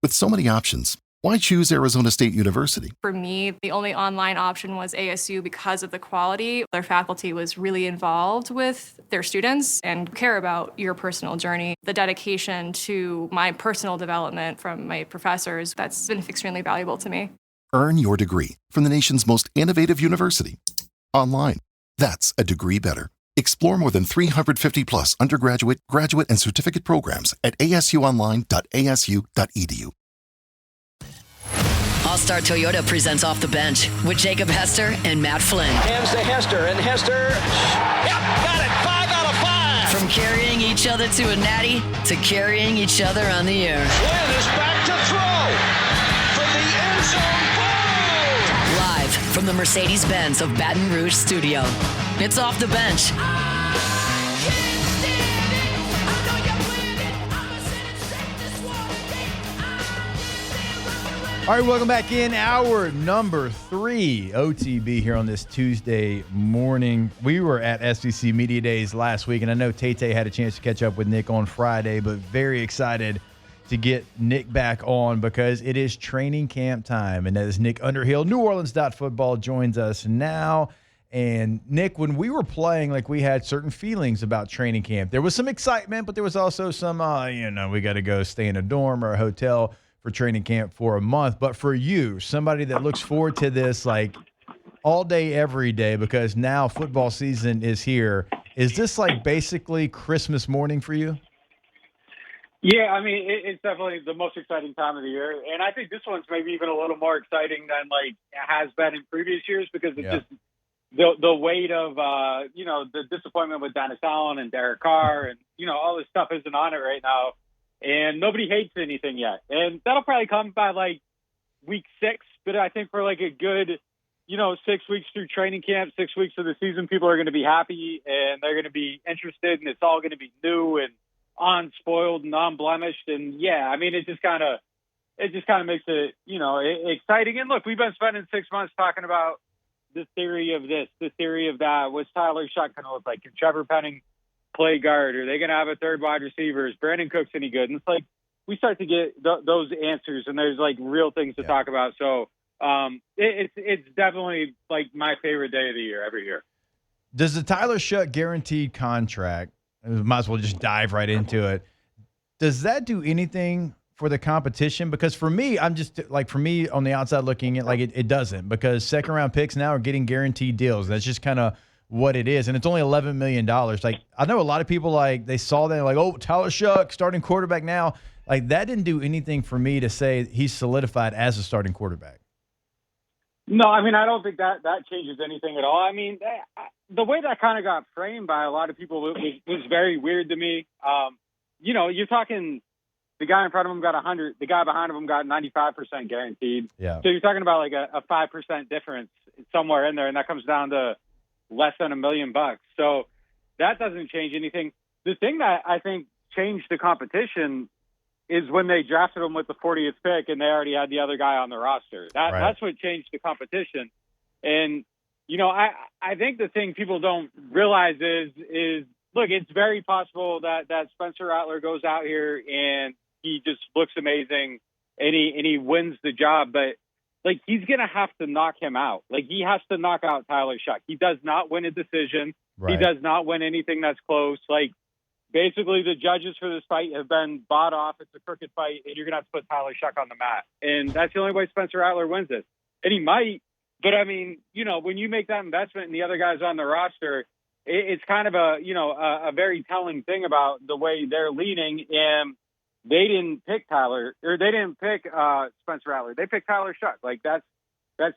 With so many options, why choose Arizona State University? For me, the only online option was ASU because of the quality. Their faculty was really involved with their students and care about your personal journey. The dedication to my personal development from my professors, that's been extremely valuable to me. Earn your degree from the nation's most innovative university. Online. That's a degree better. Explore more than 350 plus undergraduate, graduate, and certificate programs at asuonline.asu.edu. All-Star Toyota presents Off the Bench with Jacob Hester and Matt Flynn. Hands to Hester, and Hester, yep, got it, 5 out of 5. From carrying each other to a natty to carrying each other on the air. Flynn is back to throw from the end zone. Boom! Live from the Mercedes-Benz of Baton Rouge studio. It's Off the Bench. All right, welcome back in hour number 3, OTB here on this Tuesday morning. We were at SEC Media Days last week, and I know Tay had a chance to catch up with Nick on Friday, but very excited to get Nick back on because it is training camp time, and that is Nick Underhill. NewOrleans.football joins us now. And Nick, when we were playing, like, we had certain feelings about training camp. There was some excitement, but there was also some, we got to go stay in a dorm or a hotel for training camp for a month. But for you, somebody that looks forward to this like all day, every day, because now football season is here, is this like basically Christmas morning for you? Yeah, I mean, it's definitely the most exciting time of the year. And I think this one's maybe even a little more exciting than like it has been in previous years because it's just the weight of, the disappointment with Dennis Allen and Derek Carr and, all this stuff isn't on it right now. And nobody hates anything yet. And that'll probably come by like week 6. But I think for like a good, 6 weeks through training camp, 6 weeks of the season, people are going to be happy and they're going to be interested and it's all going to be new and unspoiled and unblemished. And yeah, I mean, it just kind of makes it, exciting. And look, we've been spending 6 months talking about the theory of this, the theory of that. What's Tyler Shuck going to look like? Can Trevor Penning play guard? Are they going to have a third wide receiver? Is Brandon Cooks any good? And it's like we start to get those answers, and there's like real things to talk about. So it's definitely like my favorite day of the year every year. Does the Tyler Shuck guaranteed contract? Might as well just dive right into it. Does that do anything for the competition? Because for me, I'm just like, for me on the outside looking at, like, it doesn't, because second round picks now are getting guaranteed deals. That's just kind of what it is. And it's only $11 million. Like, I know a lot of people, like, they saw that, like, oh, Tyler Shuck, starting quarterback now. Like, that didn't do anything for me to say he's solidified as a starting quarterback. No, I mean, I don't think that changes anything at all. I mean, the way that kind of got framed by a lot of people was very weird to me. You're talking the guy in front of him got 100, the guy behind him got 95% guaranteed. Yeah. So you're talking about like a 5% difference somewhere in there, and that comes down to less than $1 million. So that doesn't change anything. The thing that I think changed the competition is when they drafted him with the 40th pick and they already had the other guy on the roster. That's what changed the competition. And, I think the thing people don't realize is look, it's very possible that Spencer Rattler goes out here and he just looks amazing and he wins the job. But, like, he's going to have to knock him out. Like, he has to knock out Tyler Shuck. He does not win a decision. Right. He does not win anything that's close. Like, basically, the judges for this fight have been bought off. It's a crooked fight, and you're going to have to put Tyler Shuck on the mat. And that's the only way Spencer Rattler wins this. And he might. But, I mean, when you make that investment and the other guy's on the roster, it's kind of a very telling thing about the way they're leaning. And they didn't pick Spencer Rattler. They picked Tyler Shuck. Like, that's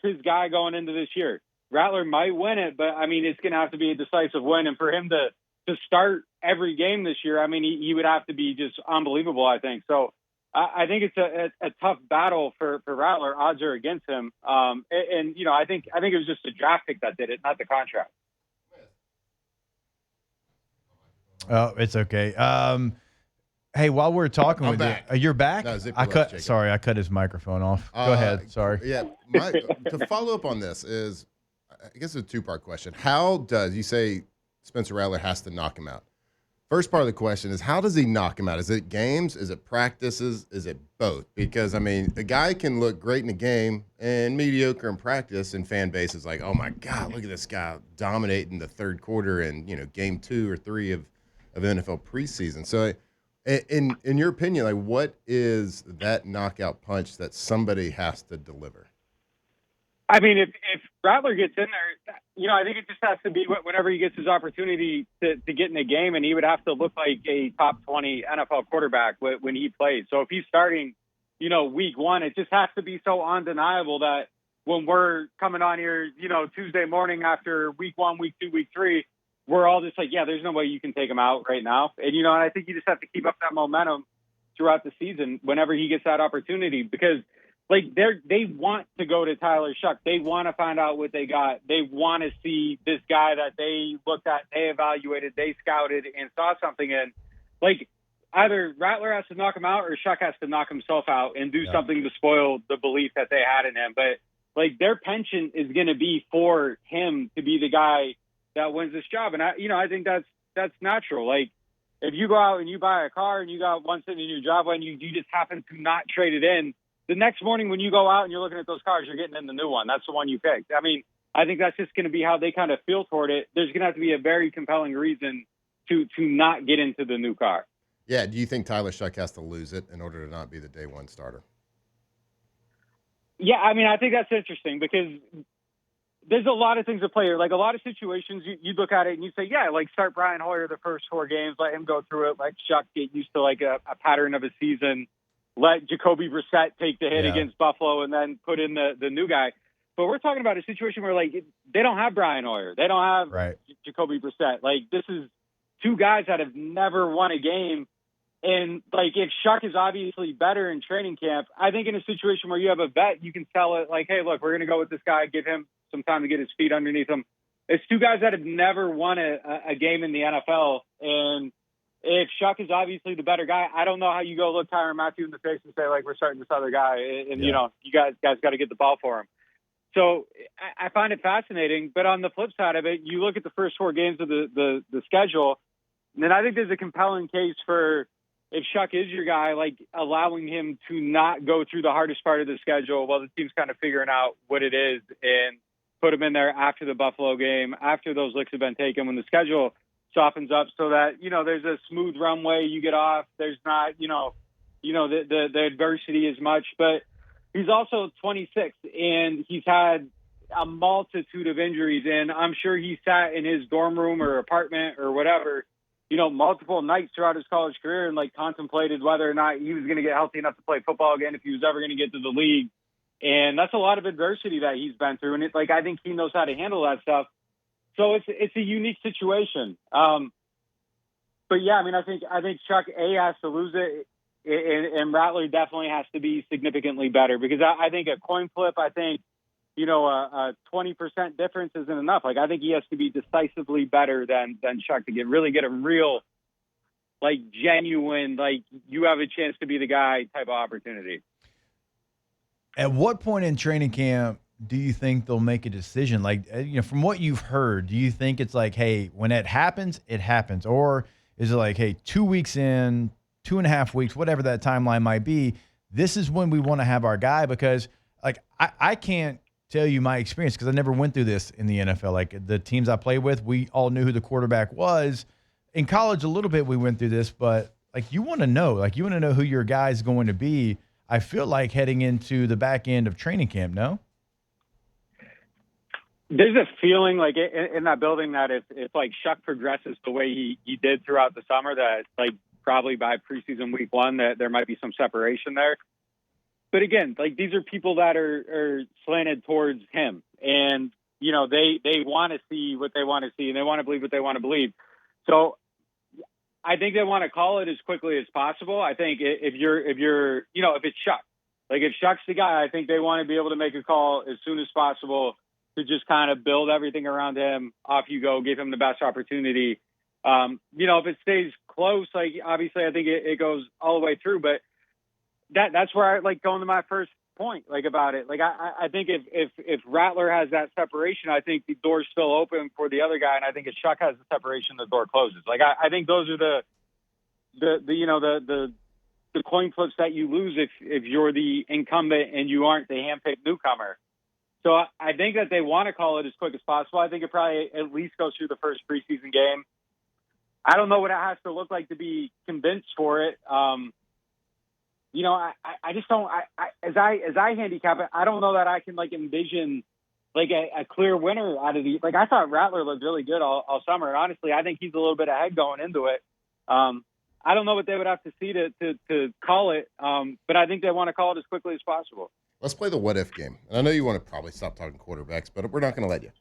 his guy going into this year. Rattler might win it, but, I mean, it's going to have to be a decisive win. And for him to start every game this year, I mean, he would have to be just unbelievable, I think. So I think it's a tough battle for Rattler. Odds are against him. I think it was just a draft pick that did it, not the contract. Oh, it's okay. Hey, while we're talking with back. you, you're back? No, I cut his microphone off. Go ahead. Sorry. Yeah. To follow up on this is, I guess, a two-part question. How does, you say Spencer Rattler has to knock him out. First part of the question is, how does he knock him out? Is it games? Is it practices? Is it both? Because, I mean, the guy can look great in a game and mediocre in practice, and fan base is like, oh, my God, look at this guy dominating the third quarter and, game 2 or 3 of NFL preseason. So, in your opinion, like, what is that knockout punch that somebody has to deliver? I mean, if Rattler gets in there, I think it just has to be whenever he gets his opportunity to get in a game, and he would have to look like a top 20 NFL quarterback when he plays. So if he's starting, week 1, it just has to be so undeniable that when we're coming on here, Tuesday morning after week 1, week 2, week 3, we're all just like, yeah, there's no way you can take him out right now. And, and I think you just have to keep up that momentum throughout the season whenever he gets that opportunity, because they want to go to Tyler Shuck. They want to find out what they got. They want to see this guy that they looked at, they evaluated, they scouted, and saw something in. Either Rattler has to knock him out or Shuck has to knock himself out and do something to spoil the belief that they had in him. But their penchant is going to be for him to be the guy that wins this job, and I think that's natural. If you go out and you buy a car and you got one sitting in your driveway and you just happen to not trade it in, the next morning when you go out and you're looking at those cars, you're getting in the new one. That's the one you picked. I mean, I think that's just going to be how they kind of feel toward it. There's going to have to be a very compelling reason to not get into the new car. Yeah. Do you think Tyler Shuck has to lose it in order to not be the day one starter? Yeah, I mean, I think that's interesting because there's a lot of things at play here. A lot of situations, you look at it and you say, yeah, start Brian Hoyer the first 4 games, let him go through it, let Shuck get used to a pattern of a season. Let Jacoby Brissett take the hit against Buffalo and then put in the new guy. But we're talking about a situation where, they don't have Brian Hoyer. They don't have Jacoby Brissett. This is 2 guys that have never won a game. And, if Shuck is obviously better in training camp, I think in a situation where you have a vet, you can tell it, hey, look, we're going to go with this guy, give him some time to get his feet underneath him. It's 2 guys that have never won a game in the NFL. And if Shuck is obviously the better guy, I don't know how you go look Tyrann Mathieu in the face and say, we're starting this other guy. And, you guys got to get the ball for him. So I find it fascinating. But on the flip side of it, you look at the first 4 games of the schedule, and then I think there's a compelling case for, if Shuck is your guy, allowing him to not go through the hardest part of the schedule while the team's kind of figuring out what it is, and put him in there after the Buffalo game, after those licks have been taken, when the schedule softens up, so that, there's a smooth runway you get off. There's not, the adversity as much. But he's also 26, and he's had a multitude of injuries. And I'm sure he sat in his dorm room or apartment or whatever, multiple nights throughout his college career and contemplated whether or not he was going to get healthy enough to play football again, if he was ever going to get to the league. And that's a lot of adversity that he's been through. And it's I think he knows how to handle that stuff. So it's a unique situation. But yeah, I mean, I think Chuck has to lose it, and Rattler definitely has to be significantly better, because I think a coin flip, a 20% difference isn't enough. I think he has to be decisively better than Chuck to get a real, genuine, you have a chance to be the guy type of opportunity. At what point in training camp do you think they'll make a decision? From what you've heard, do you think it's hey, when it happens, it happens? Or is it hey, 2 weeks in, 2.5 weeks, whatever that timeline might be, this is when we want to have our guy? Because I can't tell you my experience, because I never went through this in the NFL. The teams I played with, we all knew who the quarterback was. In college, a little bit we went through this, but you want to know, you want to know who your guy is going to be. I feel heading into the back end of training camp, no? There's a feeling in that building that if Shuck progresses the way he did throughout the summer, that probably by preseason week 1 that there might be some separation there. But again, these are people that are slanted towards him, and they want to see what they want to see, and they want to believe what they want to believe. So I think they want to call it as quickly as possible. I think if it's Shuck, if Shuck's the guy, I think they want to be able to make a call as soon as possible to just kind of build everything around him. Off you go, give him the best opportunity. If it stays close, obviously I think it goes all the way through, but that's where I going to my first point about it. I think if Rattler has that separation, I think the door's still open for the other guy, and I think if Shuck has the separation, the door closes. I think those are the coin flips that you lose if you're the incumbent and you aren't the handpicked newcomer. So I think that they want to call it as quick as possible. I think it probably at least goes through the first preseason game. I don't know what it has to look like to be convinced for it. I just don't. As I handicap it, I don't know that I can envision a clear winner out of the. I thought Rattler looked really good all summer, and honestly, I think he's a little bit ahead going into it. I don't know what they would have to see to call it, but I think they want to call it as quickly as possible. Let's play the what if game. And I know you want to probably stop talking quarterbacks, but we're not going to let you.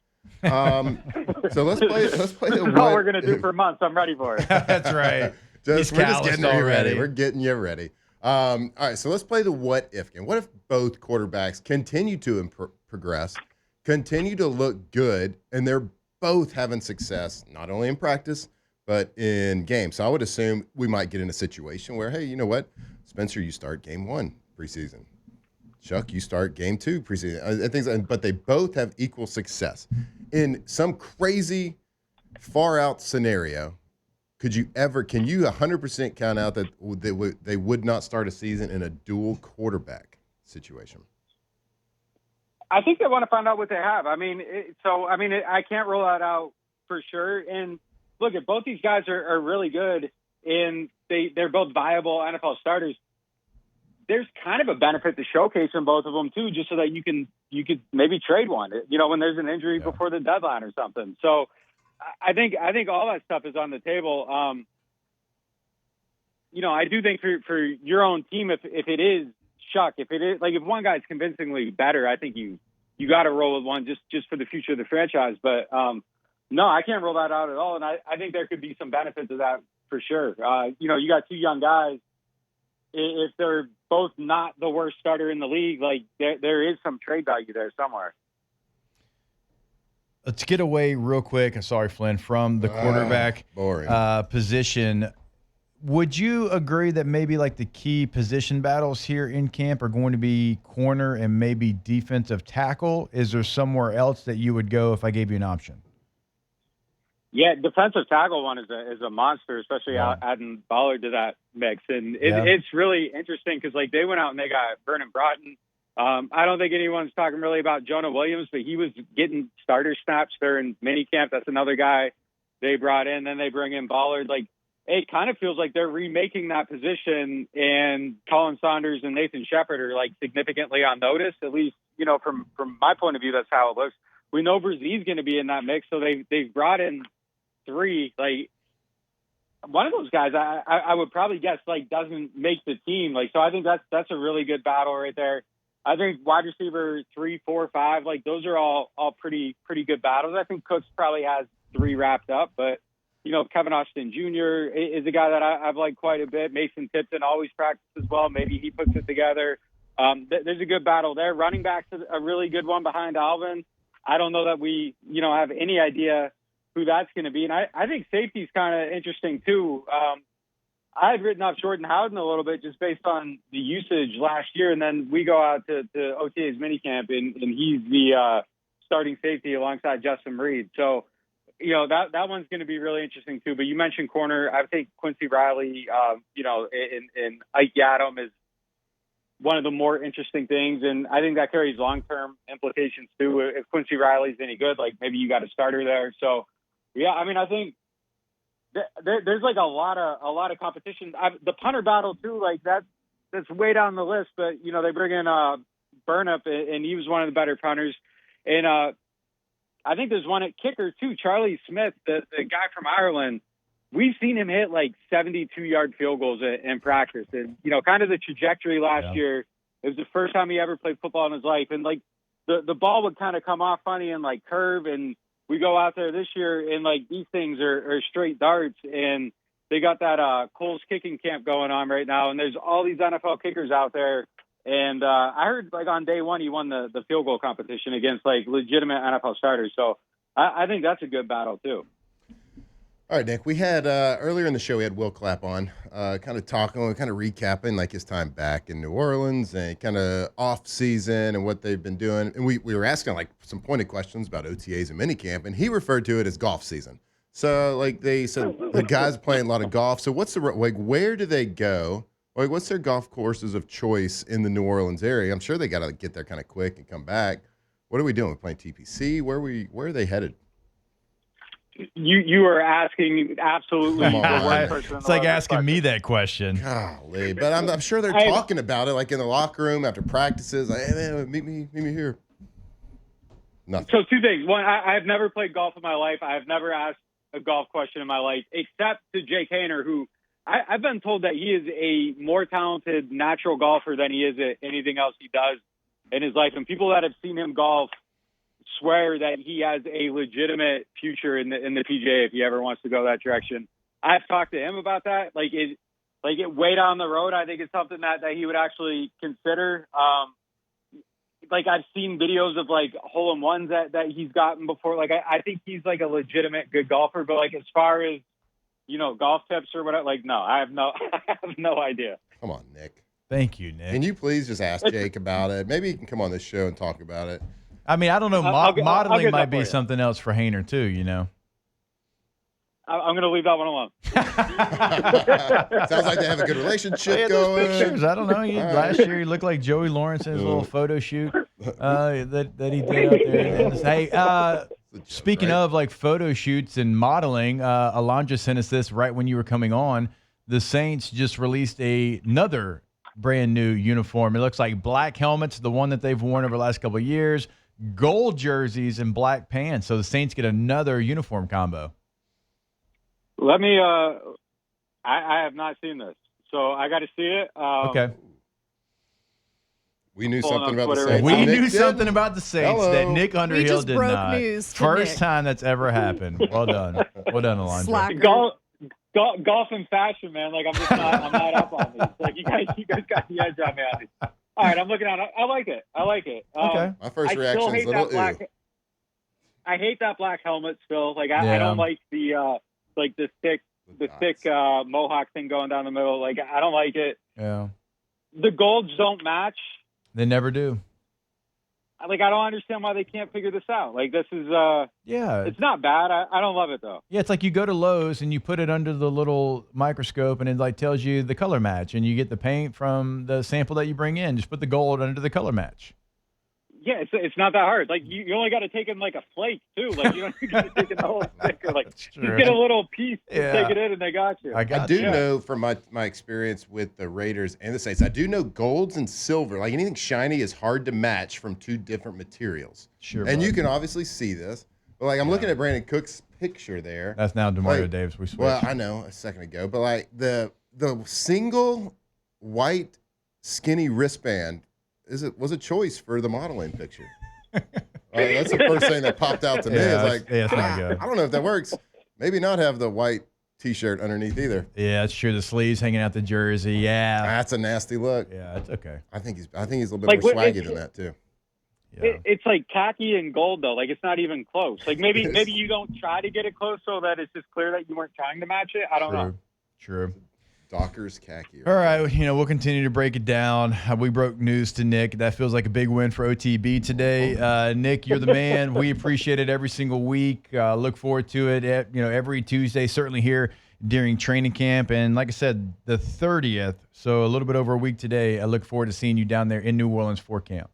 So let's play the what all we're going to do for months. I'm ready for it. That's right. We're just getting you ready. We're getting you ready. All right, so let's play the what if game. What if both quarterbacks continue to progress, continue to look good, and they're both having success, not only in practice, but in games? So I would assume we might get in a situation where, hey, you know what? Spencer, you start game 1 preseason. Chuck, you start game 2 preseason. But they both have equal success. In some crazy, far-out scenario, can you 100% count out that they would not start a season in a dual quarterback situation? I think they want to find out what they have. I can't rule that out for sure. And look, if both these guys are really good and they're both viable NFL starters, there's kind of a benefit to showcasing both of them too, just so that you could maybe trade one, when there's an injury before the deadline or something. So I think all that stuff is on the table. I do think for your own team, if it is Chuck, if it is if one guy's convincingly better, I think you got to roll with one just for the future of the franchise. But no, I can't rule that out at all. And I think there could be some benefit to that for sure. You got two young guys. If they're both not the worst starter in the league, there is some trade value there somewhere. Let's get away real quick. Sorry, Flynn, from the quarterback position. Would you agree that maybe the key position battles here in camp are going to be corner and maybe defensive tackle? Is there somewhere else that you would go if I gave you an option? Yeah, defensive tackle one is a monster, especially adding Ballard to that mix. And it's really interesting because they went out and they got Vernon Broughton. I don't think anyone's talking really about Jonah Williams, but he was getting starter snaps during minicamp. That's another guy they brought in. Then they bring in Ballard. It kind of feels like they're remaking that position, and Colin Saunders and Nathan Shepard are significantly on notice. At least, from my point of view, that's how it looks. We know Brzez's going to be in that mix, so they've brought in 3. One of those guys, I would probably guess doesn't make the team. So I think that's a really good battle right there. I think wide receiver 3, 4, 5, those are all pretty good battles. I think Cooks probably has 3 wrapped up, but Kevin Austin Jr. is a guy that I've liked quite a bit. Mason Tipton always practices well. Maybe he puts it together. There's a good battle there. Running back's a really good one behind Alvin. I don't know that we have any idea who that's going to be. And I think safety's kind of interesting too. I had written off Jordan Howden a little bit just based on the usage last year. And then we go out to OTA's minicamp and he's the starting safety alongside Justin Reed. So, that one's going to be really interesting too. But you mentioned corner. I think Quincy Riley, and Ike Yadam is one of the more interesting things. And I think that carries long-term implications too. If Quincy Riley's any good, maybe you got a starter there. So, yeah, I think there's a lot of competition. The punter battle too, that's way down the list. But they bring in Burnup, and he was one of the better punters. And I think there's one at kicker too, Charlie Smith, the guy from Ireland. We've seen him hit 72-yard field goals in practice, and kind of the trajectory last year. It was the first time he ever played football in his life, and the ball would kind of come off funny and curve, and we go out there this year and these things are straight darts, and they got that Cole's kicking camp going on right now, and there's all these NFL kickers out there. And I heard on day one he won the field goal competition against legitimate NFL starters. So I think that's a good battle too. All right, Nick, we had earlier in the show, we had Will Clapp on, kind of talking, kind of recapping like his time back in New Orleans and kind of off season and what they've been doing. And we were asking like some pointed questions about OTAs and minicamp, and he referred to it as golf season. So like they said, the guys playing a lot of golf. So what's the like? Where do they go? Like, what's their golf courses of choice in the New Orleans area? I'm sure they got to get there kind of quick and come back. What are we doing? We're playing TPC? Where are they headed? You are asking absolutely Come the on. worst person. It's like asking me that question. Golly, but I'm sure they're talking about it, like in the locker room after practices. Like, hey man, meet me here. Nothing. So two things. One, I've never played golf in my life. I've never asked a golf question in my life, except to Jake Hainer, who I've been told that he is a more talented natural golfer than he is at anything else he does in his life. And people that have seen him golf swear that he has a legitimate future in the PGA if he ever wants to go that direction. I've talked to him about that. Like it way down the road, I think it's something that he would actually consider. Like I've seen videos of like hole-in-ones that he's gotten before. Like I think he's like a legitimate good golfer, but like as far as, golf tips or whatever, like, no, I have no idea. Come on, Nick. Thank you, Nick. Can you please just ask Jake about it? Maybe he can come on this show and talk about it. I mean, I don't know. Modeling I'll get might that be for you. something else for Hainer too. I'm going to leave that one alone. Sounds like they have a good relationship Yeah, those going. pictures. I don't know. Last year he looked like Joey Lawrence in his little photo shoot that he did out there. Hey, speaking of like photo shoots and modeling, Alondra sent us this right when you were coming on. The Saints just released another brand new uniform. It looks like black helmets, the one that they've worn over the last couple of years, gold jerseys, and black pants. So the Saints get another uniform combo. Let me. I have not seen this, so I got to see it. Okay. We knew Pulling something up about the Twitter Saints. We Nick knew did. something about the Saints that Hello. Nick Underhill just did broke not. news to First Nick. time that's ever happened. Well done. Well done, Alondra. Slacker. Golf and fashion, man. Like I'm not up on these. Like you guys got the edge on me on these. All right, I'm looking at it. I like it. Okay. My first I reaction still is hate little that black. ew. I hate that black helmet still. Like Yeah. I don't like the thick mohawk thing going down the middle. Like I don't like it. Yeah. The golds don't match. They never do. Like I don't understand why they can't figure this out. Like this is Yeah. it's not bad. I don't love it though. Yeah, it's like you go to Lowe's and you put it under the little microscope and it like tells you the color match and you get the paint from the sample that you bring in. Just put the gold under the color match. Yeah, it's not that hard. Like you only got to take in like a flake too. Like you don't got to take in the whole sticker. Like just true. get a little piece, Yeah. take it in, and they got you. I do you. know from my experience with the Raiders and the Saints, I do know golds and silver, like anything shiny, is hard to match from two different materials. Sure. And bud. you can obviously see this. But like I'm looking at Brandon Cook's picture there. That's now DeMario Like, Davis. We switched. Well, I know a second ago, but like the single white skinny wristband was a choice for the modeling picture. That's the first thing that popped out to me. Yeah, It's like, it's not good. I don't know if that works. Maybe not have the white T-shirt underneath either. Yeah, it's true. The sleeves hanging out the jersey. Yeah. That's a nasty look. Yeah, it's okay. I think he's a little bit Like, more what- swaggy than that too. Yeah. It's like khaki and gold though. Like it's not even close. Like maybe you don't try to get it close so that it's just clear that you weren't trying to match it. I don't know. True. Dockers khaki. All right, we'll continue to break it down. We broke news to Nick. That feels like a big win for OTB today. Nick, you're the man. We appreciate it every single week. Look forward to it. Every Tuesday. Certainly here during training camp, and like I said, the 30th. So a little bit over a week today. I look forward to seeing you down there in New Orleans for camp.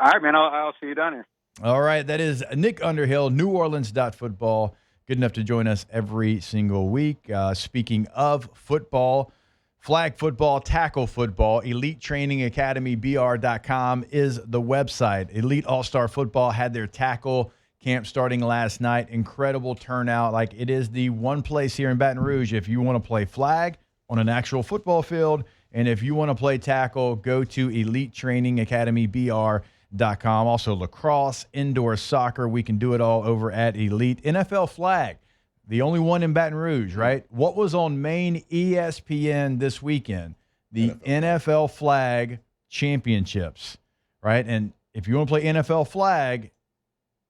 All right, man. I'll see you down here. All right, that is Nick Underhill, NewOrleans.football. Good enough to join us every single week. Speaking of football, flag football, tackle football, Elite Training Academy, BR.com is the website. Elite All-Star Football had their tackle camp starting last night. Incredible turnout. Like, it is the one place here in Baton Rouge if you want to play flag on an actual football field, and if you want to play tackle, go to Elite Training Academy, BR.com. Also lacrosse, indoor soccer. We can do it all over at Elite. NFL flag, the only one in Baton Rouge, right? What was on main ESPN this weekend? The NFL flag championships, right? And if you want to play NFL flag,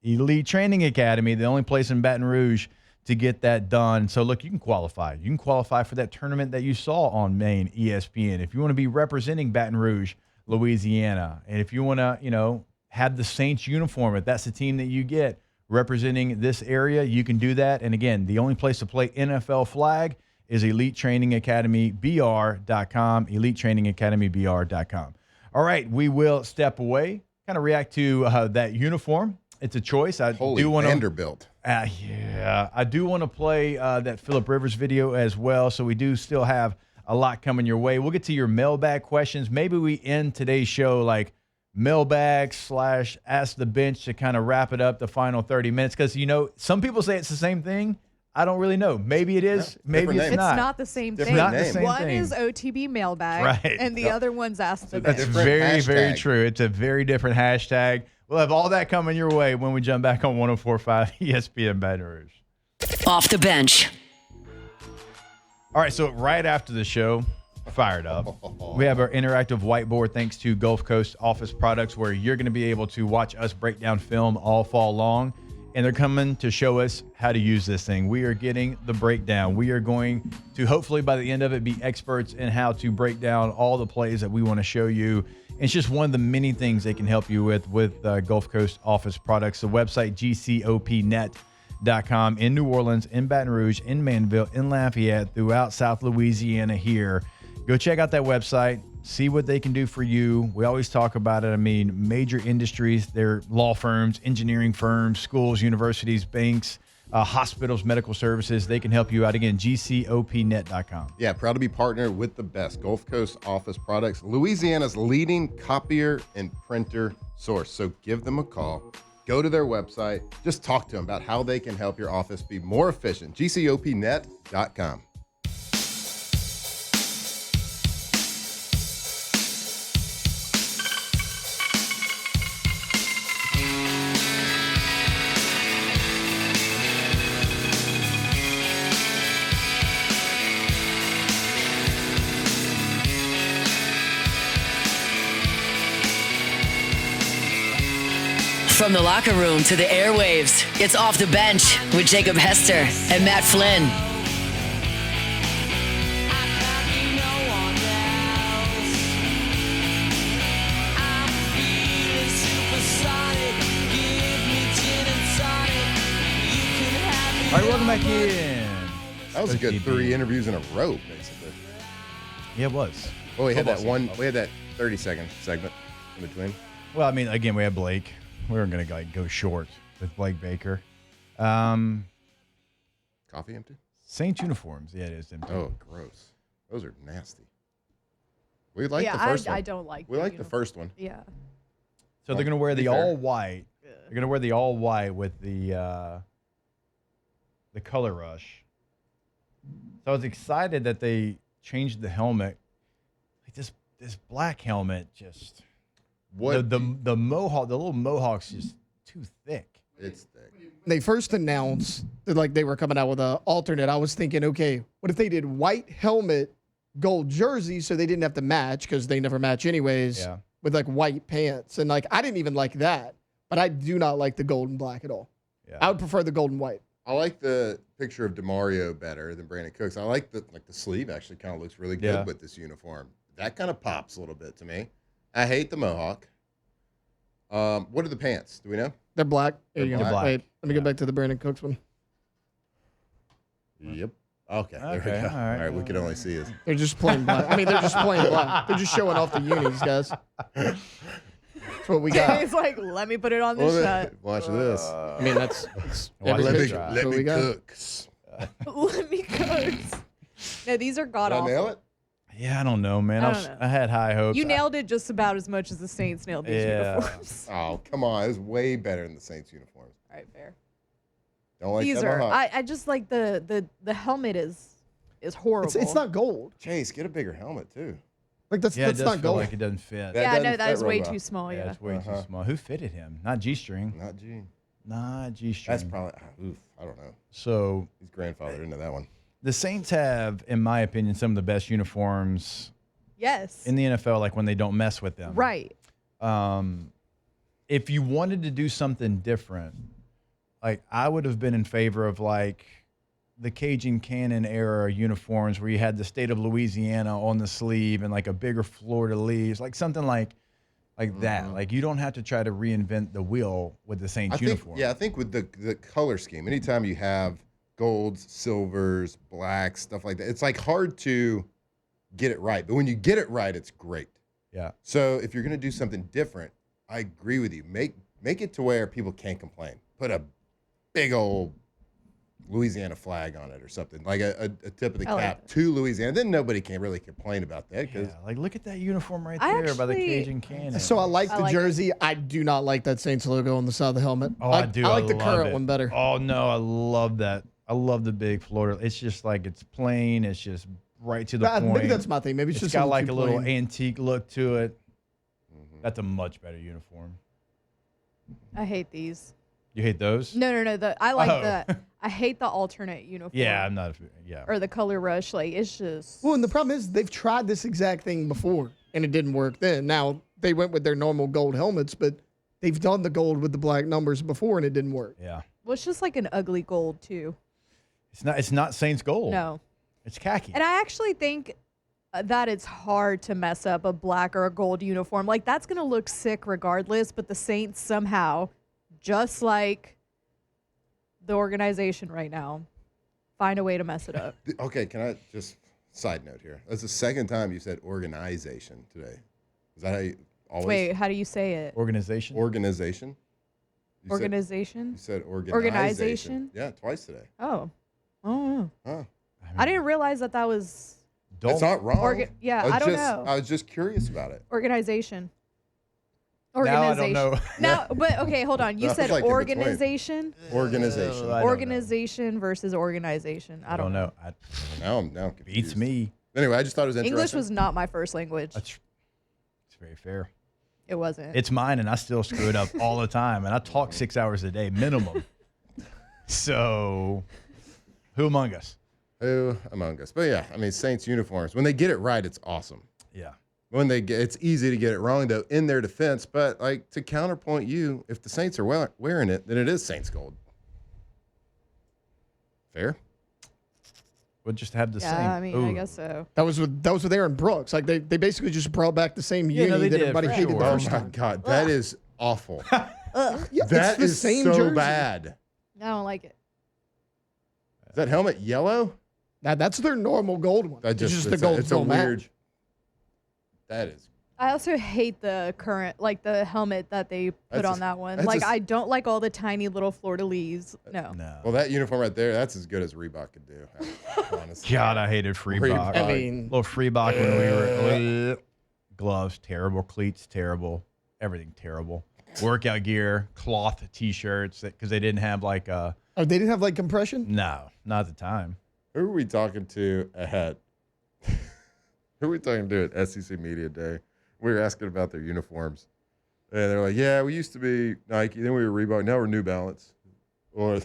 Elite Training Academy, the only place in Baton Rouge to get that done. So, look, you can qualify. You can qualify for that tournament that you saw on main ESPN. If you want to be representing Baton Rouge, Louisiana, and if you want to, have the Saints uniform, if that's the team that you get representing this area, you can do that. And, again, the only place to play NFL flag is EliteTrainingAcademyBR.com, EliteTrainingAcademyBR.com. All right, we will step away, kind of react to that uniform. It's a choice. Holy do want Vanderbilt. Yeah, I do want to play that Phillip Rivers video as well. So we do still have a lot coming your way. We'll get to your mailbag questions. Maybe we end today's show like mailbag / ask the bench to kind of wrap it up the final 30 minutes. Because, some people say it's the same thing. I don't really know. Maybe it is. Maybe it's not. It's not the same thing. Different name. One is OTB mailbag, Right. and the other one's Ask the That's Bench. very, very hashtag. true. It's a very different hashtag. We'll have all that coming your way when we jump back on 104.5 ESPN Baton Rouge. Off the bench. All right, so right after the show, fired up, we have our interactive whiteboard thanks to Gulf Coast Office Products, where you're going to be able to watch us break down film all fall long. And they're coming to show us how to use this thing. We are getting the breakdown. We are going to, hopefully by the end of it, be experts in how to break down all the plays that we want to show you. It's just one of the many things they can help you with Gulf Coast Office Products. The website, gcopnet.com, in New Orleans, in Baton Rouge, in Manville, in Lafayette, throughout South Louisiana here. Go check out that website. See what they can do for you. We always talk about it. I mean, major industries, they're law firms, engineering firms, schools, universities, banks, hospitals, medical services. They can help you out. Again, gcopnet.com. Yeah, proud to be partnered with the best Gulf Coast Office Products, Louisiana's leading copier and printer source. So give them a call. Go to their website. Just talk to them about how they can help your office be more efficient. gcopnet.com. From the locker room to the airwaves, it's Off the Bench with Jacob Hester and Matt Flynn. All right, welcome back in. That was a good OTB. 3 interviews in a row, basically. Yeah, it was. Well, we had that Football we had that 30-second segment in between. Well, I mean, again, we had Blake. We weren't going to go short with Blake Baker. Saints Coffee empty? uniforms. Yeah, it is empty. Oh, gross. Those are nasty. We like the first one. I don't like We like the first one. Yeah. So they're going to wear Be the fair. all white. They're going to wear the all white with the color rush. So I was excited that they changed the helmet. Like this black helmet just What? the mohawk, the little mohawk's just too thick. It's thick. They first announced that like they were coming out with an alternate. I was thinking, okay, what if they did white helmet, gold jersey, so they didn't have to match because they never match anyways. Yeah. With like white pants, and like I didn't even like that, but I do not like the gold and black at all. Yeah. I would prefer the gold and white. I like the picture of DeMario better than Brandon Cooks. I like the sleeve actually kind of looks really good Yeah. with this uniform. That kind of pops a little bit to me. I hate the mohawk. What are the pants? Do we know? They're black. There you They're go. black. Wait, let me go back to the Brandon Cooks one. Yep. Okay. There Okay, we go. all right. All right. We can only see his. They're just plain black. I mean, they're just plain black. They're just showing off the unis, guys. That's what we got. It's like, let me put it on this shot. Watch this. I mean, that's Watch every this picture. shot. That's what we got. cooks. Let me cook. No, these are god Did I awful. nail it? Yeah, I don't know, man. I don't know. I had high hopes. You nailed it just about as much as the Saints nailed these Yeah. uniforms. Oh, come on. It was way better than the Saints uniforms. All right, fair. Don't like These that are. mohawk. I just like the helmet is horrible. It's not gold. Chase, get a bigger helmet too. Like that's Yeah, it that's does not feel gold. like it doesn't fit. That Yeah, doesn't no, that fit is real way well. too small. Yeah, Yeah. it's way Uh-huh. too small. Who fitted him? Not G-string. Not Gene. Not G-string. That's probably. Oof. I don't know. So He's grandfathered into that one. the Saints have, in my opinion, some of the best uniforms Yes. in the NFL, like when they don't mess with them. Right. If you wanted to do something different, like I would have been in favor of like the Cajun Cannon era uniforms where you had the state of Louisiana on the sleeve and like a bigger fleur-de-lis, like something like that. Like you don't have to try to reinvent the wheel with the Saints uniform. I think with the color scheme, anytime you have golds, silvers, blacks, stuff like that, it's like hard to get it right. But when you get it right, it's great. Yeah. So if you're going to do something different, I agree with you. Make it to where people can't complain. Put a big old Louisiana flag on it or something, like a tip of the cap to Louisiana. Then nobody can really complain about that. Cause like look at that uniform right there by the Cajun Cannon. So I like the jersey. I do not like that Saints logo on the side of the helmet. Oh, I do. I like the current one better. Oh, no, I love that. I love the big Florida. It's just like it's plain. It's just right to the point. Maybe that's my thing. Maybe it's just got like a little plain. antique look to it. That's a much better uniform. I hate these. You hate those? No. I like I hate the alternate uniform. Yeah, I'm not. Or the color rush. Like, it's just. Well, and the problem is they've tried this exact thing before, and it didn't work then. Now, they went with their normal gold helmets, but they've done the gold with the black numbers before, and it didn't work. Yeah. Well, it's just like an ugly gold, too. It's not Saints gold. No. It's khaki. And I actually think that it's hard to mess up a black or a gold uniform. Like, that's going to look sick regardless, but the Saints somehow, just like the organization right now, find a way to mess it up. Okay, can I just side note here? That's the second time you said organization today. Is that how you always? Wait, how do you say it? Organization? Organization? Organization? You said organization. Organization? Yeah, twice today. Oh. Huh. I didn't realize that was. It's not wrong. I don't know. I was just curious about it. Organization. Now I don't know. No, but okay, hold on. You said like organization? Organization. Organization versus organization. I don't know. Now I'm confused. Beats me. Anyway, I just thought it was interesting. English was not my first language. It's very fair. It wasn't. It's mine, and I still screw it up all the time. And I talk 6 hours a day minimum. So, who among us? Who among us? But yeah, I mean, Saints uniforms. When they get it right, it's awesome. Yeah. It's easy to get it wrong though in their defense. But like to counterpoint you, if the Saints are wearing it, then it is Saints gold. Fair. We'll just have the same. I mean, I guess so. That was with Aaron Brooks. Like they basically just brought back the same uni that everybody hated the Oh first my time. God, that is awful. Yeah, That it's the is same so jersey. bad. I don't like it. Is that helmet yellow? That's their normal gold one. That It's just the gold It's a don't weird. match. That is. I also hate the current, like the helmet that they put on that one. Like, I don't like all the tiny little fleur-de-lis. No. Well, that uniform right there, that's as good as Reebok could do. Honestly. God, I hated Freebach. I mean, little Freebach when we were gloves, terrible. Cleats, terrible. Everything terrible. Workout gear, cloth T-shirts, because they didn't have like a. Oh, they didn't have like compression? No, not at the time. Who are we talking to at? Who are we talking to at SEC Media Day? We were asking about their uniforms, and they're like, "Yeah, we used to be Nike, then we were Reebok, now we're New Balance." Or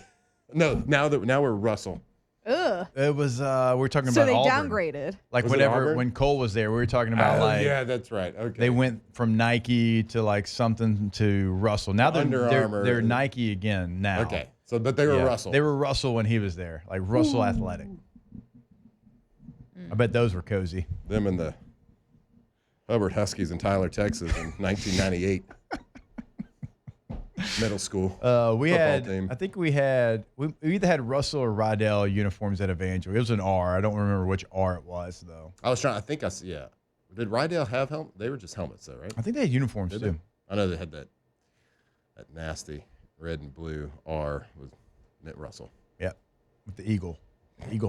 no, now we're Russell. Ugh. It was we were talking So about they Auburn. downgraded. Like Was it whenever Auburn? when Cole was there, we were talking about yeah, that's right. Okay, they went from Nike to like something to Russell. Now Under Armour. they're Nike again now. Okay, so but they were Yeah, Russell. They were Russell when he was there, like Russell Athletic. I bet those were cozy. Them and the Hubbard Huskies in Tyler, Texas in 1998. Middle school. We football had, team. I think we either had Russell or Rydell uniforms at Evangel. It was an R. I don't remember which R it was though. Yeah. Did Rydell have helmet? They were just helmets though, right? I think they had uniforms Did too. they? I know they had that nasty red and blue R with Mitt Russell. Yeah, with the eagle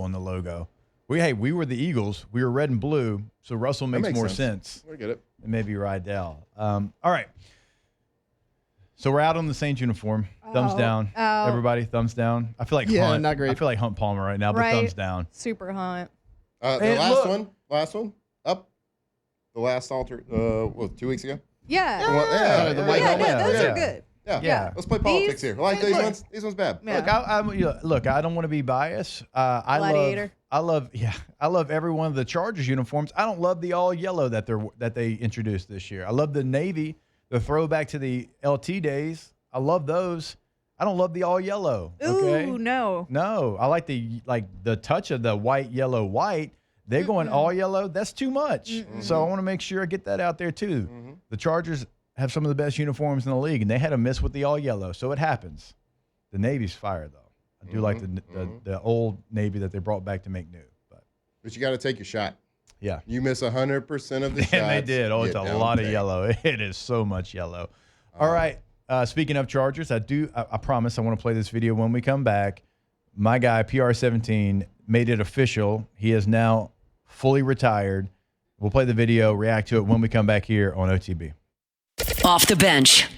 on the logo. We were the Eagles. We were red and blue, so Russell makes more sense. I get it. than maybe Rydell. All right. So we're out on the Saints uniform. Thumbs down. Everybody, thumbs down. I feel like Hunt. not great. I feel like Hunt Palmer right now, but Right. thumbs down. Super Hunt. The Hey, last one, up. The last altar, 2 weeks ago? Yeah. The white Yeah, helmet. no, those Yeah. are good. Yeah. Yeah. Let's play politics These- here. Like these ones. These ones bad. Yeah. Look, I don't want to be biased. Gladiator. I love every one of the Chargers uniforms. I don't love the all yellow that they introduced this year. I love the navy, the throwback to the LT days. I love those. I don't love the all yellow. Okay? Ooh, no. No, I like the touch of the white, yellow, white. They're going all yellow. That's too much. So I want to make sure I get that out there too. The Chargers have some of the best uniforms in the league, and they had a miss with the all yellow, so it happens. The Navy's fire though. I do like the old Navy that they brought back to make new. But you got to take your shot. Yeah. You miss 100% of the shots. And they did. Oh, it's a lot of yellow. It is so much yellow. All right. Speaking of Chargers, I promise I want to play this video when we come back. My guy, PR17, made it official. He is now fully retired. We'll play the video, react to it when we come back here on OTB. Off the bench.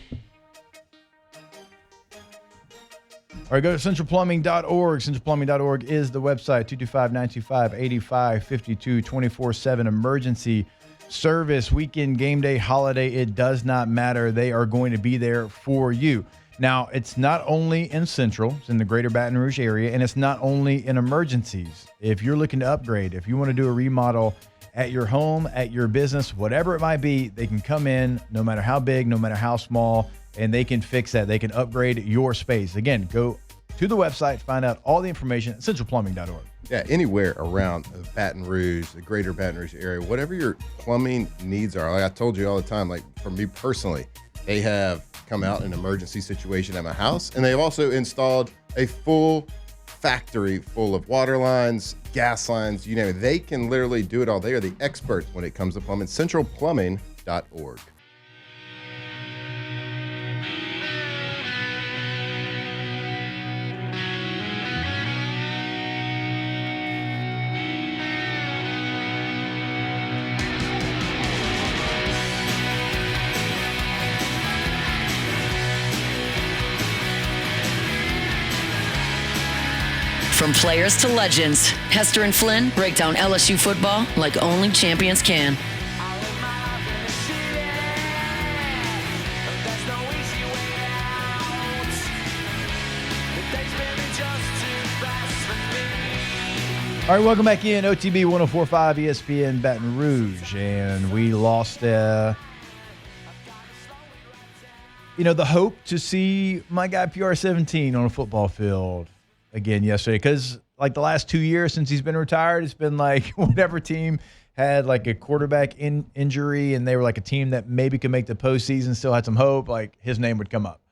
All right, go to centralplumbing.org. Centralplumbing.org is the website. 225-925-8552, 24/7 emergency service, weekend, game day, holiday. It does not matter. They are going to be there for you. Now, it's not only in Central, it's in the greater Baton Rouge area, and it's not only in emergencies. If you're looking to upgrade, if you want to do a remodel at your home, at your business, whatever it might be, they can come in, no matter how big, no matter how small, and they can fix that. They can upgrade your space. Again, go to the website, find out all the information at centralplumbing.org. Yeah, anywhere around Baton Rouge, the greater Baton Rouge area, whatever your plumbing needs are. Like I told you all the time, like for me personally, they have come out in an emergency situation at my house, and they've also installed a full factory full of water lines, gas lines, you name it. They can literally do it all. They are the experts when it comes to plumbing. Centralplumbing.org. From players to legends, Hester and Flynn break down LSU football like only champions can. All right, welcome back in. OTB 104.5 ESPN Baton Rouge. And we lost, the hope to see my guy PR17 on a football field again yesterday. Because, like, the last 2 years since he's been retired, it's been like whatever team had, like, a quarterback injury and they were, like, a team that maybe could make the postseason, still had some hope, like, his name would come up.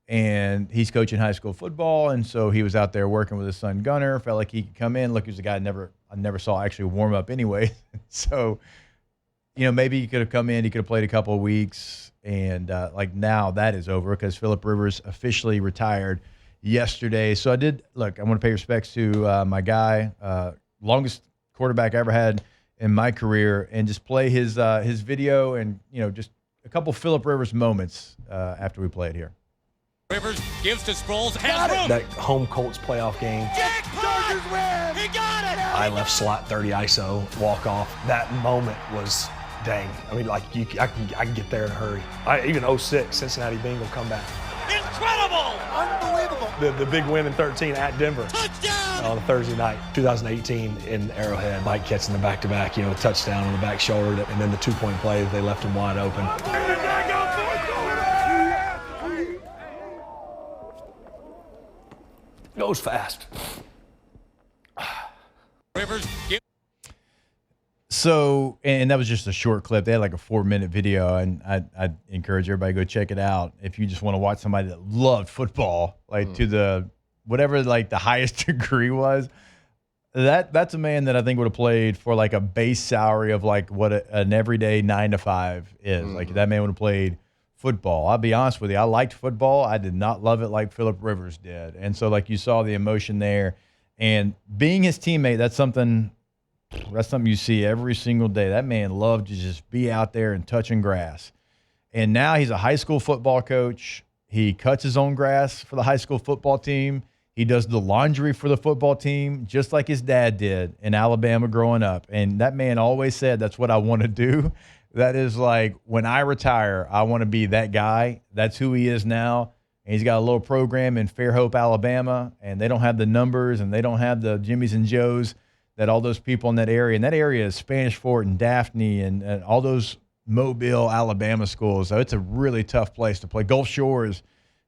And he's coaching high school football, and so he was out there working with his son Gunner. Felt like he could come in. Look, he was a guy I never saw actually warm up anyway. So, maybe he could have come in. He could have played a couple of weeks, and now that is over because Phillip Rivers officially retired yesterday. So I want to pay respects to my guy, longest quarterback I ever had in my career, and just play his video and just a couple Phillip Rivers moments after we play it here. Rivers gives to Sproles. That home Colts playoff game. Chargers win! He got it! I left slot 30 ISO, walk off. That moment was dang. I mean, like I can get there in a hurry. Even 06 Cincinnati Bengal comeback. Incredible! Unbelievable! The big win in 13 at Denver. Touchdown! On a Thursday night, 2018 in Arrowhead. Mike catching the back-to-back, touchdown on the back shoulder, and then the two-point play, they left him wide open. Goes fast. Rivers. So, and that was just a short clip. They had like a 4-minute video, and I'd encourage everybody to go check it out if you just want to watch somebody that loved football, like to the whatever like the highest degree was. That's a man that I think would have played for like a base salary of like what an everyday 9 to 5 is. Like that man would have played football. I'll be honest with you. I liked football. I did not love it like Phillip Rivers did. And so like you saw the emotion there, and being his teammate, that's something you see every single day. That man loved to just be out there and touching grass. And now he's a high school football coach. He cuts his own grass for the high school football team. He does the laundry for the football team, just like his dad did in Alabama growing up. And that man always said, that's what I want to do. That is like, when I retire, I want to be that guy. That's who he is now. And he's got a little program in Fairhope, Alabama, and they don't have the numbers and they don't have the Jimmys and Joes that all those people in that area. And that area is Spanish Fort and Daphne and all those Mobile, Alabama schools. So it's a really tough place to play. Gulf Shores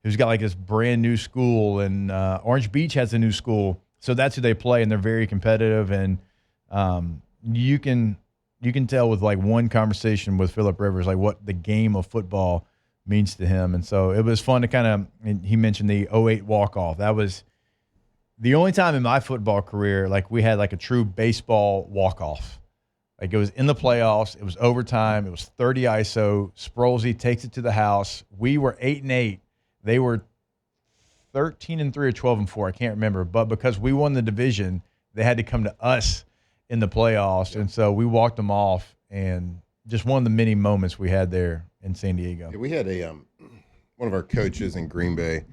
who's got like this brand new school, and Orange Beach has a new school. So that's who they play, and they're very competitive. And you can tell with like one conversation with Phillip Rivers, like what the game of football means to him. And so it was fun to kind of, and he mentioned the 08 walk-off. That was the only time in my football career, like we had like a true baseball walk-off. Like it was in the playoffs. It was overtime. It was 30 ISO. Sproulsy takes it to the house. We were 8-8. They were 13-3 or 12-4. I can't remember. But because we won the division, they had to come to us in the playoffs. And so we walked them off, and just one of the many moments we had there in San Diego. Yeah, we had a one of our coaches in Green Bay,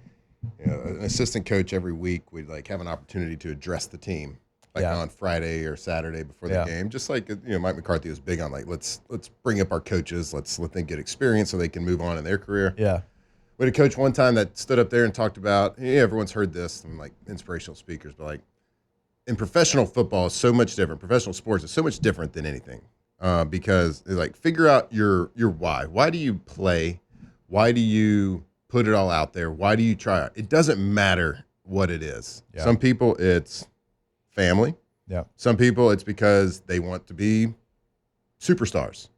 an assistant coach every week. We'd like have an opportunity to address the team, like on Friday or Saturday before the game. Just like Mike McCarthy was big on like let's bring up our coaches, let's let them get experience so they can move on in their career. Yeah. We had a coach one time that stood up there and talked about, everyone's heard this from like inspirational speakers, but like in professional football is so much different. Professional sports is so much different than anything. Because it's like figure out your why. Why do you play? Why do you put it all out there? Why do you try it? It doesn't matter what it is. Yeah. Some people it's family. Yeah. Some people it's because they want to be superstars.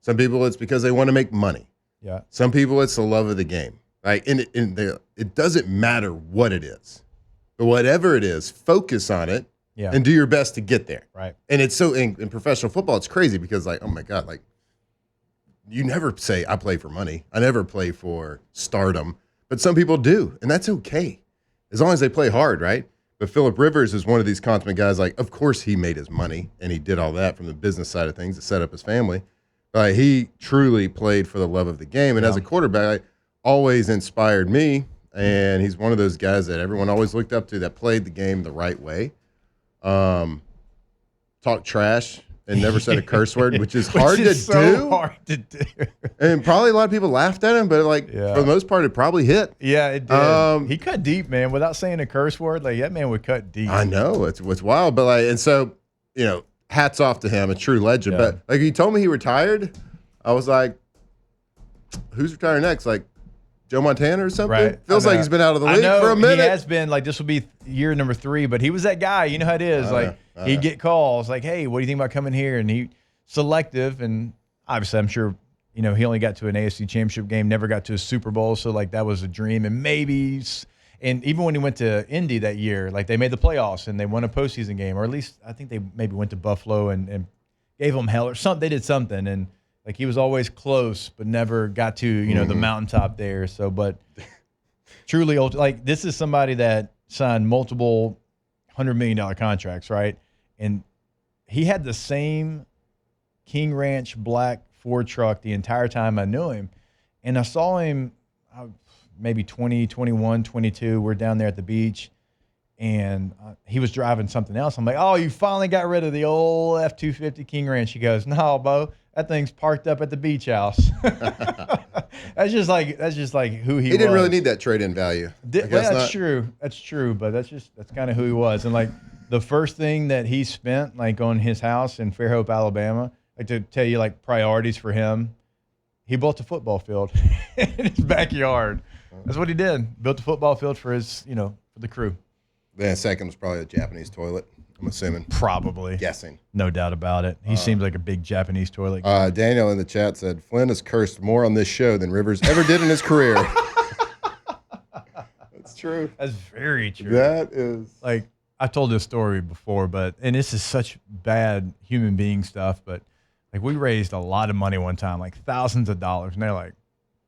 Some people it's because they want to make money. Yeah. Some people it's the love of the game. Right? And it doesn't matter what it is. But whatever it is, focus on it. Yeah. And do your best to get there. Right. And it's so in professional football, it's crazy because like, oh my God, like you never say I play for money. I never play for stardom. But some people do, and that's okay. As long as they play hard, right? But Phillip Rivers is one of these consummate guys, like, of course he made his money and he did all that from the business side of things to set up his family. He truly played for the love of the game. And as a quarterback, always inspired me. And he's one of those guys that everyone always looked up to that played the game the right way. Talk trash and never said a curse word, which is hard hard to do. And probably a lot of people laughed at him, but like for the most part, it probably hit. Yeah, it did. He cut deep, man, without saying a curse word. Like that man would cut deep. I know it's wild, but like, and so hats off to him, a true legend. Yeah. But like he told me he retired, I was like, who's retiring next? Like Joe Montana or something? Right. Feels like he's been out of the league for a minute. He has been. Like, this will be year number 3, but he was that guy. You know how it is. He'd get calls like, hey, what do you think about coming here? And he selective. And obviously, I'm sure, he only got to an AFC championship game, never got to a Super Bowl. So, like, that was a dream. And maybe, and even when he went to Indy that year, like, they made the playoffs and they won a postseason game. Or at least, I think they maybe went to Buffalo and gave them hell or something. They did something. And like he was always close, but never got to, the mountaintop there. So, but truly, like this is somebody that signed multiple $100 million contracts, right? And he had the same King Ranch black Ford truck the entire time I knew him. And I saw him maybe 20, 21, 22. We're down there at the beach. And he was driving something else. I'm like, oh, you finally got rid of the old F-250 King Ranch. He goes, no, Bo. That thing's parked up at the beach house. That's just like who he was. He didn't really need that trade-in value. That's true. That's true. But that's kind of who he was. And like the first thing that he spent like on his house in Fairhope, Alabama, like to tell you like priorities for him, he built a football field in his backyard. That's what he did. Built a football field for his, for the crew. Then second was probably a Japanese toilet. I'm assuming. Probably. Guessing. No doubt about it. He seems like a big Japanese toilet. Daniel in the chat said, Flynn has cursed more on this show than Rivers ever did in his career. That's true. That's very true. That is. Like, I told this story before, and this is such bad human being stuff, but like we raised a lot of money one time, like thousands of dollars, and they're like,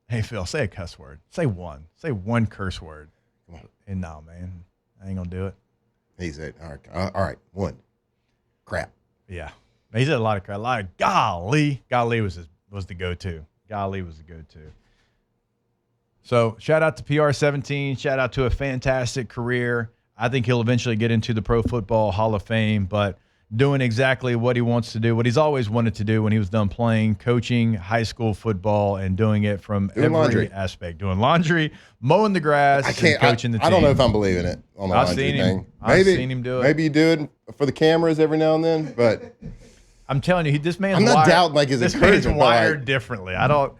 hey, Phil, say a cuss word. Say one curse word. Come on. And no, man, I ain't going to do it. He said, all right, one. Crap. Yeah. He said a lot of crap. A lot of golly. Golly was the go-to. Golly was the go-to. So shout out to PR17. Shout out to a fantastic career. I think he'll eventually get into the Pro Football Hall of Fame, but doing exactly what he wants to do, what he's always wanted to do when he was done playing, coaching high school football, and doing it from every aspect. Doing laundry, mowing the grass, and coaching the team. I don't know if I'm believing it on the laundry thing. I've seen him do it. Maybe you do it for the cameras every now and then, but I'm telling you, this man's I'm not doubting like his this man's wired differently. I don't.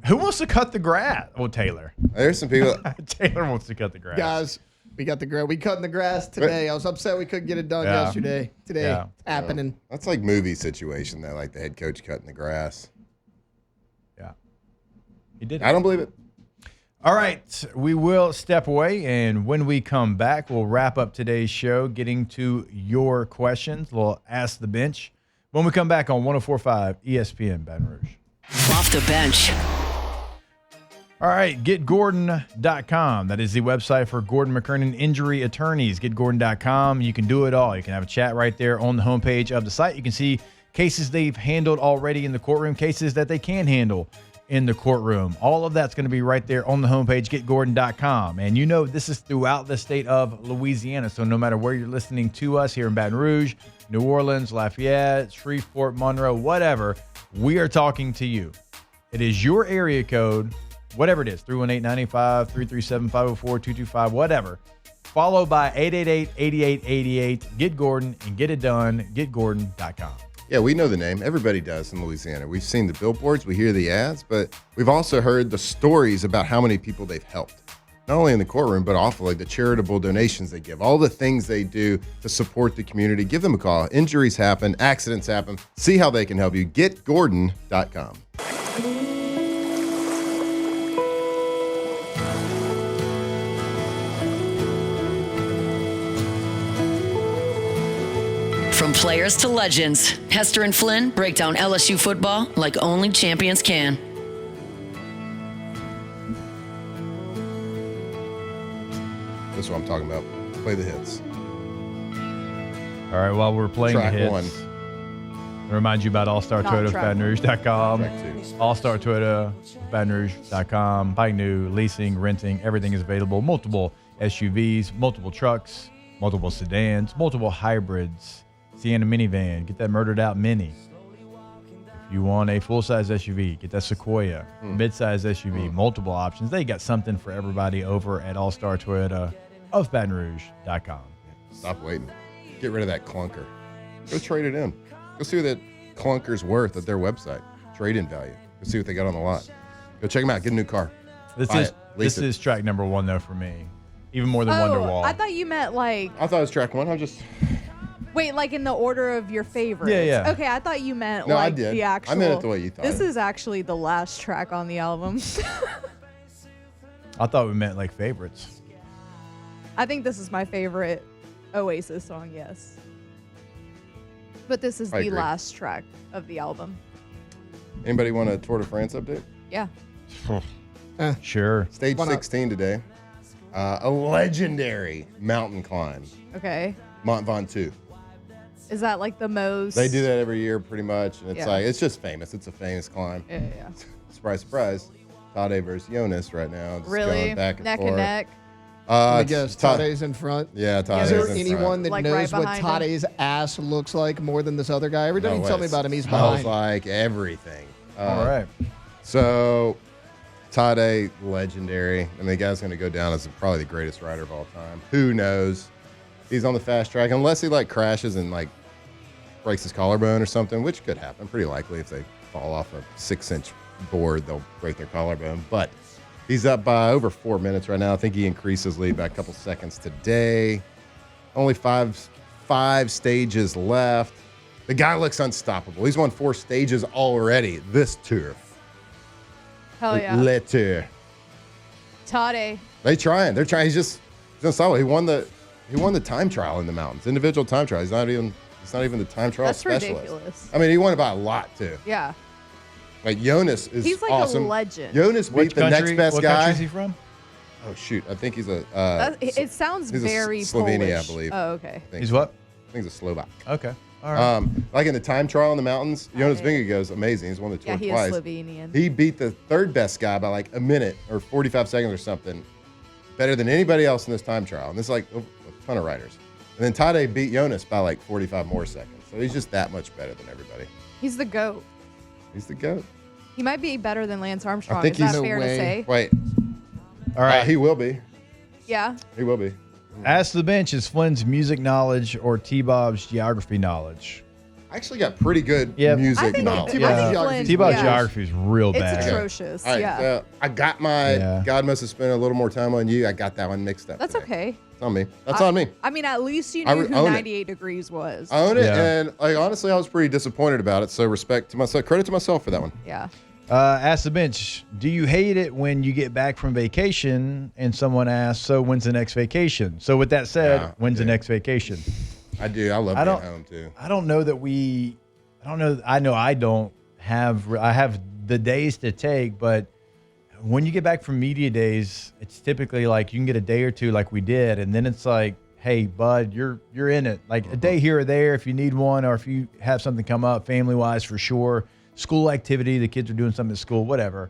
Who wants to cut the grass? Well, Taylor. There's some people. Taylor wants to cut the grass. Guys, we got the grass. We cutting the grass today. I was upset we couldn't get it done yesterday. Today, it's happening. That's like movie situation though, like the head coach cutting the grass. Yeah. He did. I don't believe it. All right, we will step away, and when we come back, we'll wrap up today's show, getting to your questions. We'll ask the bench when we come back on 104.5 ESPN Baton Rouge. Off the bench. All right, getgordon.com. That is the website for Gordon McKernan Injury Attorneys. Getgordon.com. You can do it all. You can have a chat right there on the homepage of the site. You can see cases they've handled already in the courtroom, cases that they can handle in the courtroom. All of that's going to be right there on the homepage, getgordon.com. And you know this is throughout the state of Louisiana, so no matter where you're listening to us here in Baton Rouge, New Orleans, Lafayette, Shreveport, Monroe, whatever, we are talking to you. It is your area code, whatever it is, 318-95, 337-504, 225, whatever, followed by 888-8888. Get Gordon and get it done, getgordon.com. Yeah, we know the name. Everybody does in Louisiana. We've seen the billboards, we hear the ads, but we've also heard the stories about how many people they've helped. Not only in the courtroom, but also like the charitable donations they give, all the things they do to support the community. Give them a call. Injuries happen, accidents happen. See how they can help you. GetGordon.com. From players to legends, Hester and Flynn break down LSU football like only champions can. That's what I'm talking about. Play the hits. All right, while we're playing Track the hits, one. I remind you about All-Star Toyota, BatonRouge.com. Track two. All-Star Toyota, BatonRouge.com. Buy new, leasing, renting, everything is available. Multiple SUVs, multiple trucks, multiple sedans, multiple hybrids, Sienna minivan. Get that murdered out Mini. If you want a full-size SUV, get that Sequoia. Mid-size SUV, multiple options. They got something for everybody over at All-Star Toyota of BatonRouge.com. Stop waiting. Get rid of that clunker. Go trade it in. Go see what that clunker's worth at their website. Trade-in value. Go see what they got on the lot. Go check them out. Get a new car. This is track number one, though, for me. Even more than Wonderwall. I thought you meant like. I thought it was track one. I'm just. Wait, like in the order of your favorites? Yeah. Okay, I thought you meant No, like I did. the actual. I meant it the way you thought. This is actually the last track on the album. I thought we meant like favorites. I think this is my favorite Oasis song, yes. But this is I the agree. last track of the album. Anybody want a Tour de France update? Yeah. Sure. Stage 16 today. A legendary mountain climb. Okay. Mont Ventoux. Is that like the most? They do that every year pretty much. And it's Yeah. it's just famous. It's a famous climb. Yeah. Surprise, surprise. Tade versus Jonas right now. Just Really? going back and Neck forth. and neck. I guess Tade's in front. Yeah, Tade's Is there in anyone that Like knows right what behind him? Tade's ass looks like more than this other guy? Every time you tell me about him, he's smells behind. like everything. All right. So, Tade, legendary. I mean, the guy's going to go down as probably the greatest rider of all time. Who knows? He's on the fast track, unless he like crashes and like breaks his collarbone or something, which could happen. Pretty likely if they fall off a 6-inch board, they'll break their collarbone. But he's up by over 4 minutes right now. I think he increased his lead by a couple seconds today. Only five stages left. The guy looks unstoppable. He's won 4 stages already this tour. Hell yeah. Le Tour. Tade. They're trying. He's unstoppable. He won the time trial in the mountains. Individual time trial. He's not even the time trial That's specialist. ridiculous. I mean, he won it by a lot too. Yeah. Like Jonas is He's like awesome. a legend. Jonas beat Which the country? next best what guy. country is he from? Oh shoot, I think he's It sounds he's very Slovenia, Polish. I believe. Oh, okay. I think He's so. what? I think he's a Slovak. Okay. All right. Like in the time trial in the mountains, Jonas Vingegaard goes amazing. He's won the tour Yeah, he twice. is Slovenian. He beat the third best guy by like a minute or 45 seconds or something, better than anybody else in this time trial. And this is like a ton of riders. And then Tade beat Jonas by like 45 more seconds. So he's just that much better than everybody. He's the GOAT. He's the GOAT. He might be better than Lance Armstrong. think Is that he's- fair No to way. say? Wait, All right. he will be. Yeah. He will be. Ask the bench is Flynn's music knowledge or T-Bob's geography knowledge. I actually got pretty good Yep. I music think knowledge. T-ball Flynn- T-ball yeah. geography is real It's bad. atrocious. All right, Yeah. I got my Yeah. God must have spent a little more time on you. I got that one mixed up. That's today. okay. It's on me. That's on me. I mean, at least you I knew who own it. 98 Degrees was. I own it, Yeah. and like honestly, I was pretty disappointed about it. So respect to myself, credit to myself for that one. Yeah. Ask the bench, do you hate it when you get back from vacation and someone asks, so when's the next vacation? So with that said, Yeah, when's the next vacation? I do. I love I being don't- home too. I don't know that I know I don't have, I have the days to take, but when you get back from media days, it's typically like you can get a day or two like we did. And then it's like, hey, bud, you're in it. Like a day here or there if you need one, or if you have something come up family wise for sure. School activity, the kids are doing something at school, whatever.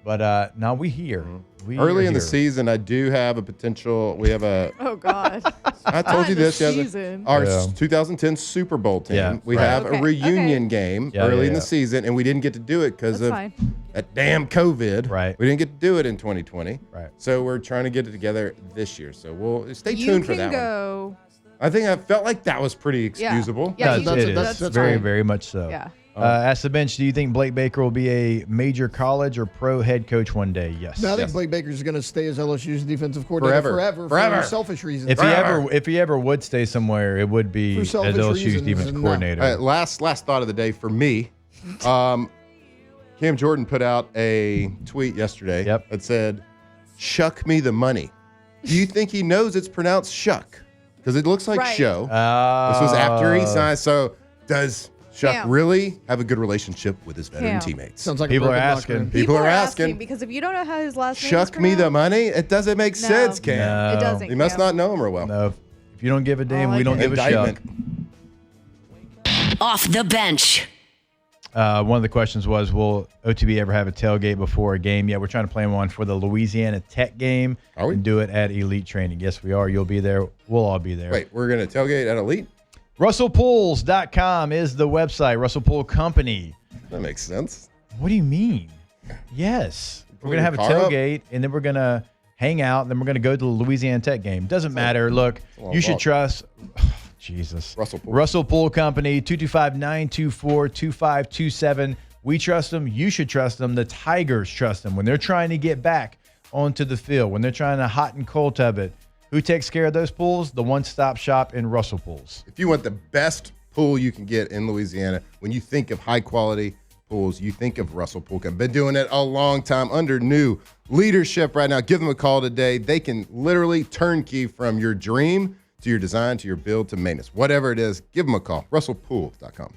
But now we here. We Early are in the here. season, I do have a potential. We have a. Oh, God. I told you the this. Yeah, season. our Yeah. 2010 Super Bowl team. Yeah, we right. have Okay, a reunion okay. game Yeah, early yeah, in the yeah. season, and we didn't get to do it because That's of fine. that damn COVID. Right. We didn't get to do it in 2020. Right. So we're trying to get it together this year. So we'll stay You tuned for can that one. go. I think I felt like that was pretty excusable. Yeah, No, you- it is. that's very, fine. very much so. Yeah. Ask the bench, do you think Blake Baker will be a major college or pro head coach one day? Yes. No, I think Yes. Blake Baker's going to stay as LSU's defensive coordinator Forever. for selfish reasons. If he ever would stay somewhere, it would be For as selfish LSU's reasons, defense no. coordinator. All right, last thought of the day for me. Cam Jordan put out a tweet yesterday that said, "Shuck me the money." Do you think he knows it's pronounced shuck? Because it looks like Right. show. This was after he signed. So does Shuck Cam. really have a good relationship with his veteran Cam. teammates? Sounds like People a are broken locker asking. room. People are asking. Because if you don't know how his last name is Shuck me the pronounced, money? It doesn't make sense, Cam. No. It doesn't. You must Cam. not know him real well. No, if you don't give a damn, I we don't get give a shuck. Indictment. Off the bench. One of the questions was, will OTB ever have a tailgate before a game? Yeah, we're trying to plan one for the Louisiana Tech game. Are we? And do it at Elite Training. Yes, we are. You'll be there. We'll all be there. Wait, we're going to tailgate at Elite? RussellPools.com is the website. Russell Pool Company. That makes sense. What do you mean? Yes. We're going to have a Pull your car up? tailgate, and then we're going to hang out, and then we're going to go to the Louisiana Tech game. Doesn't matter. Look, long you should walk. trust Jesus. Russell Pool. Russell Pool Company, 225-924-2527. We trust them. You should trust them. The Tigers trust them. When they're trying to get back onto the field, when they're trying to hot and cold tub it, who takes care of those pools? The one-stop shop in Russell Pools. If you want the best pool you can get in Louisiana, when you think of high quality pools, you think of Russell Pool Company. Been doing it a long time under new leadership right now. Give them a call today. They can literally turnkey from your dream to your design to your build to maintenance. Whatever it is, give them a call. RussellPool.com.